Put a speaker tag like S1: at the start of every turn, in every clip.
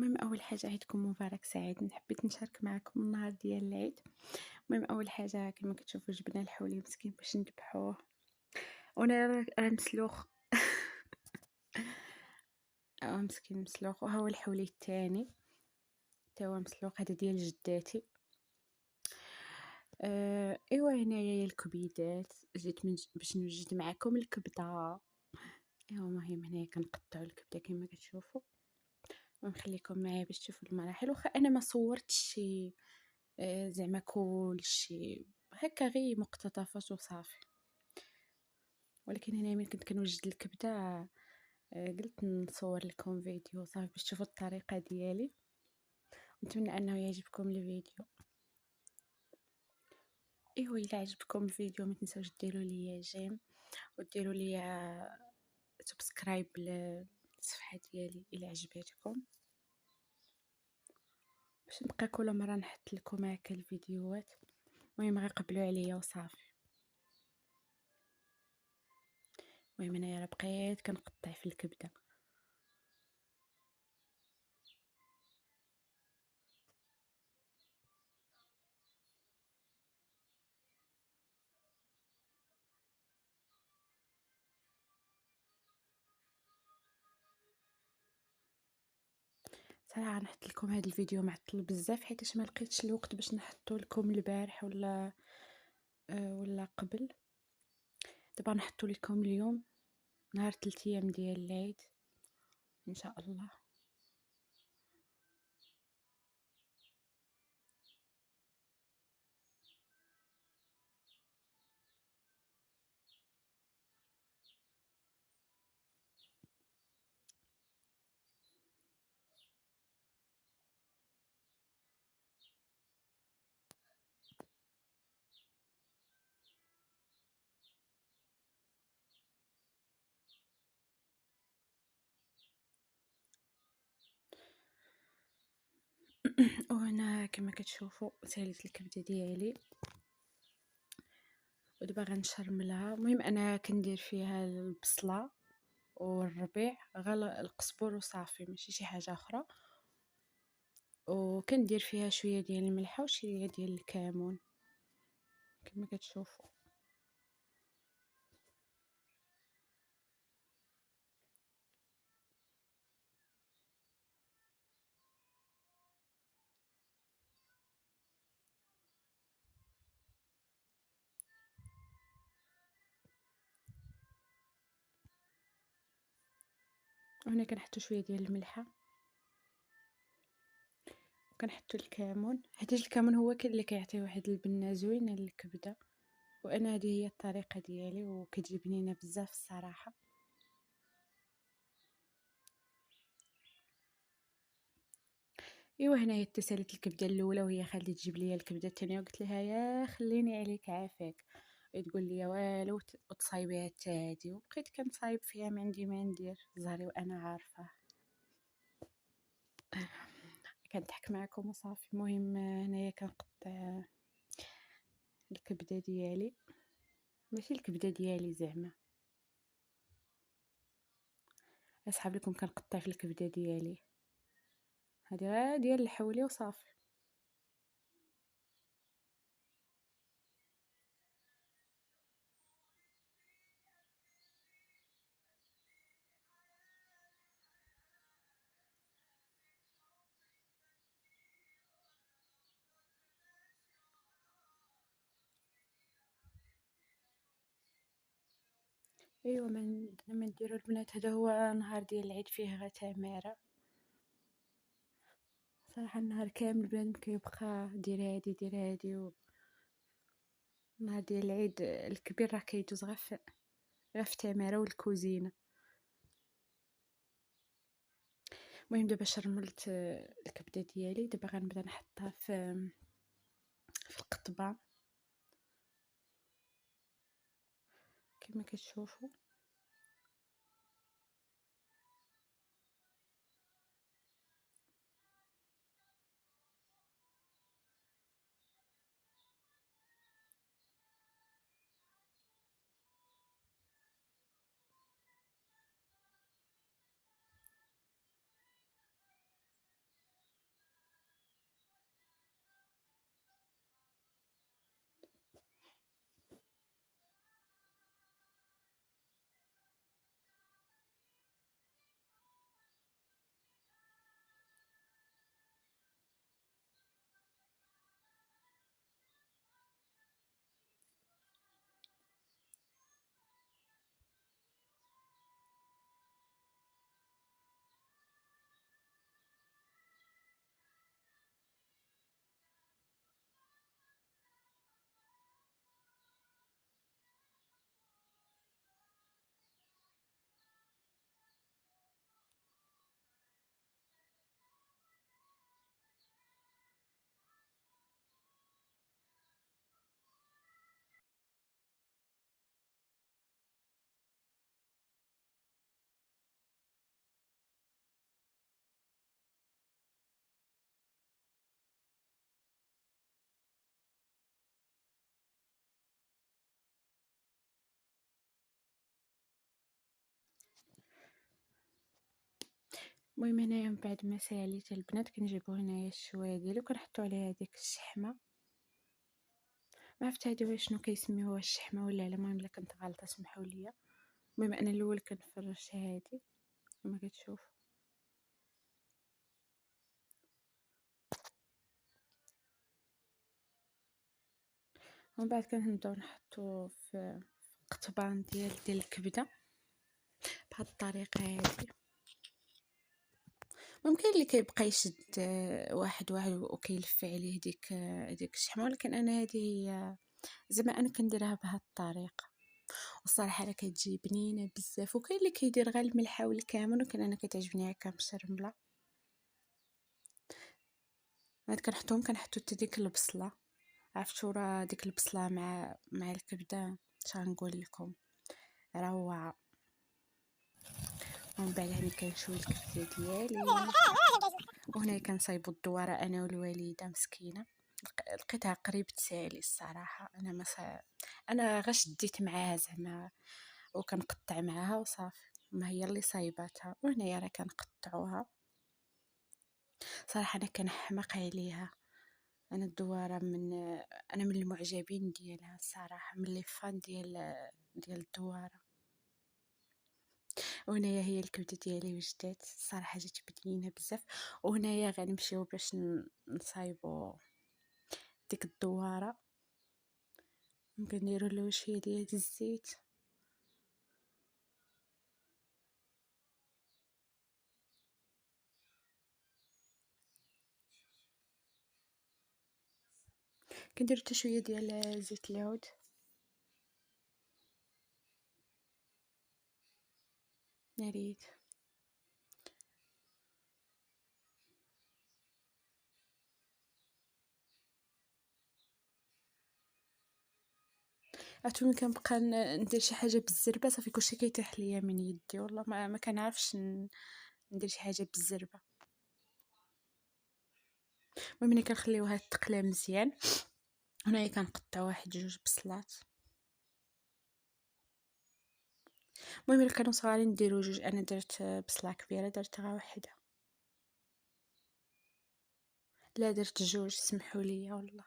S1: المهم أول حاجة عيدكم مبارك سعيد، حبيت نشارك معكم النهار ديال العيد. المهم أول حاجة كما كتشوفوا جبنا الحولي مسكين باش نذبحوه، وأنا راه مسلوخ. مسكين مسلوخ، وها هو الحولي الثاني تا هو مسلوخ، هذا ديال جداتي. ايوا هنايا هي الكبيدات، جيت باش نوجد معكم الكبده. ايوا المهم هنايا كنقطعوا الكبده كما كتشوفوا، ونخليكم معايا باش تشوفوا المراحل. واخا انا ما صورتش شي زعما كلشي، هكا غير مقتطفات وصافي. ولكن هنا ملي كنت كنوجد الكبده قلت نصور لكم فيديو صافي باش تشوفوا الطريقه ديالي. نتمنى انه يعجبكم الفيديو. ايوا الا عجبكم الفيديو ما تنساوش ديروا لي جيم وديروا لي سبسكرايب للصفحه ديالي الا عجبتكم، باش نبقى كل مره نحط لكم هكا الفيديوهات. المهم غير قبلوا عليا وصافي. المهم انايا راه بقيت كنقطع في الكبده. صراحه نحط لكم هذا الفيديو معطل بزاف حيت ما لقيتش الوقت باش نحطو لكم البارح ولا قبل. دابا نحطو لكم اليوم نهار 3 ايام ديال العيد ان شاء الله. وهنا كما كتشوفوا ساليت الكبده ديالي ودابا غنشرملها. المهم انا كندير فيها البصله والربيع غير القزبر وصافي، ماشي شي حاجه اخرى. وكندير فيها شويه ديال الملحه وشويه ديال الكمون كما كتشوفوا. وهنا كنحطوا شويه ديال الملحه وكنحطوا الكمون، حيت الكمون هو اللي كيعطي واحد البنه زوينه للكبده. وانا هذه هي الطريقه ديالي وكتجي بنينه بزاف الصراحه. ايوا هنايا اتصلت الكبده الاولى وهي خالت تجيب لي الكبده الثانيه، وقلت لها يا خليني عليك عافاك. تقول لي والو وتصايبيها حتى هادي، وبقيت كنصايب فيها ما عندي ما ندير زهري وانا عارفه. كنضحك معكم وصافي. المهم هنايا كنقطع الكبده ديالي، ماشي الكبده ديالي زعما، اصحاب لكم كنقطع في الكبده ديالي هذه غير ديال الحولي وصافي. ايوا ما نديرو البنات، هذا هو نهار ديال العيد فيه غير تماره. صراحه النهار كامل بنادم كيبقى دير هادي دير هادي. نهار ديال العيد الكبير راه كيدوز غير في التماره والكوزينه. المهم دابا شرملت الكبده ديالي، دابا غنبدا نحطها في القطبه كما كتشوفوا. المهم هنايا من بعد ما ساليت البنات كنجيبو هنايا الشوايه ديالي وكنحطو عليها ديك الشحمه. ما عرفت هادي واش شنو كيسميوها، الشحمه ولا لا، المهم الا كنت غلطه سمحوا لي. المهم انا الاول كنفرش هادي كما كتشوف، ومن بعد كنبداو نحطو في قطبان ديال الكبده بهاد الطريقه هادي. ممكن اللي كيبقى يشد واحد واحد وكيلف عليه ديك الشحمه، ولكن انا هذه هي زعما انا كنديرها بهاد الطريقه، والصراحه راه كتجي بنينه بزاف. وكاين اللي كيدير غير الملحه والكمون، ولكن انا كتعجبني هكا مشرمله. هاد كنحطو حتى ديك البصله، عرفتو راه ديك البصله مع الكبده غنقول لكم روعه. ومن بعد هنا كنشوي الكبده ديالي، وهنا كنصايبو الدواره انا والوالده مسكينه. لقيتها قريب تسالي الصراحه، انا غير شديت معاها زعما وكنقطع معاها وصافي، ما هي اللي صايباتها. وهنايا راه كنقطعوها. صراحه انا كنحماق عليها، انا الدواره انا من المعجبين ديالها الصراحه، من لي فان ديال الدواره. وهنايا هي الكبده ديالي وجدات الصراحه جات بنينه بزاف. وهنايا غنمشيو باش نصايبو ديك الدواره، كنديروا له شويه ديال الزيت. كندير حتى شويه ديال زيت العود. ناريد عرفتو ملي كنبقى ندير شي حاجه بالزربه صافي كلشي كيطيح ليا من يدي، والله ما كنعرفش ندير شي حاجه بالزربه. المهم ملي كنخليوها تقلى مزيان، هنايا كنقطع واحد جوج بصلات. المهم الا كانوا صغارين نديرو جوج، انا درت بصله كبيره درت غير وحده، لا درت جوج سمحوا لي والله.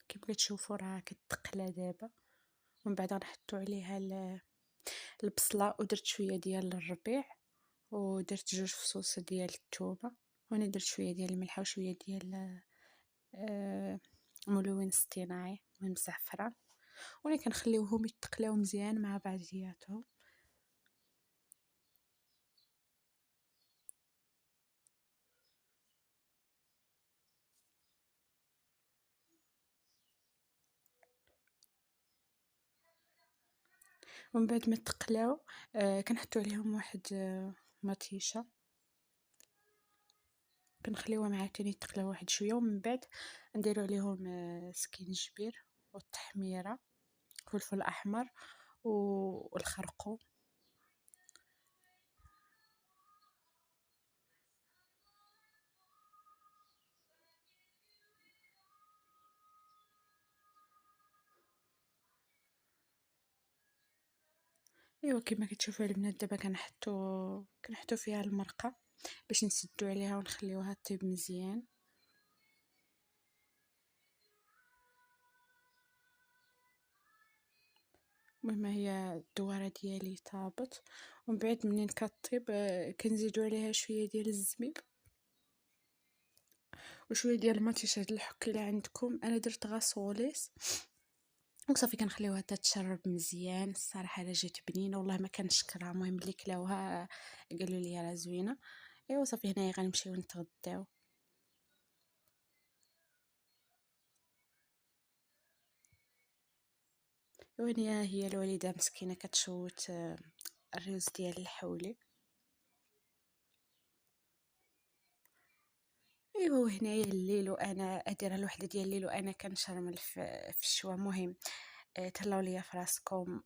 S1: كيف كتشوفوا راه كتقلى دابا. ومن بعد غنحطوا عليها البصله، ودرت شويه ديال الربيع، ودرت جوج فصوص ديال الثومه، وانا درت شويه ديال الملح وشويه ديال ملون اصطناعي من الزعفران. وانا كنخليوهم يتقلاو مزيان مع بعضياتهم. ومن بعد ما تقلاو كنحطوا عليهم واحد مطيشه، كنخليوهم عاوتاني يتقلاو واحد شويه. ومن بعد نديروا عليهم سكينجبير والتحميره فلفل احمر والخرقوم. ايوا كما كتشوفوا البنات دابا كنحطوا فيها المرقه باش نسدوا عليها ونخليوها طيب مزيان. المهم هي الدواره ديالي طابت. ومن بعد منين كطيب كنزيدوا عليها شويه ديال الزبيب وشويه ديال المطيشه د الحك اللي عندكم. انا درت غاسوليس وصافي كنخليوها حتى تشرب مزيان. الصراحه راه جات بنينه والله ما كنشكرها. المهم اللي كلاوها قالوا لي راه زوينه. ايوا صافي هنايا غنمشيو نتغداو. وهنا هي الوالده مسكينه كتشوت الرز ديال الحولي. ايوا وهنايا الليل وانا ادير الوحده ديال الليل وانا كنشرمل في الشوا. مهم تهلاو ليا فراسكم.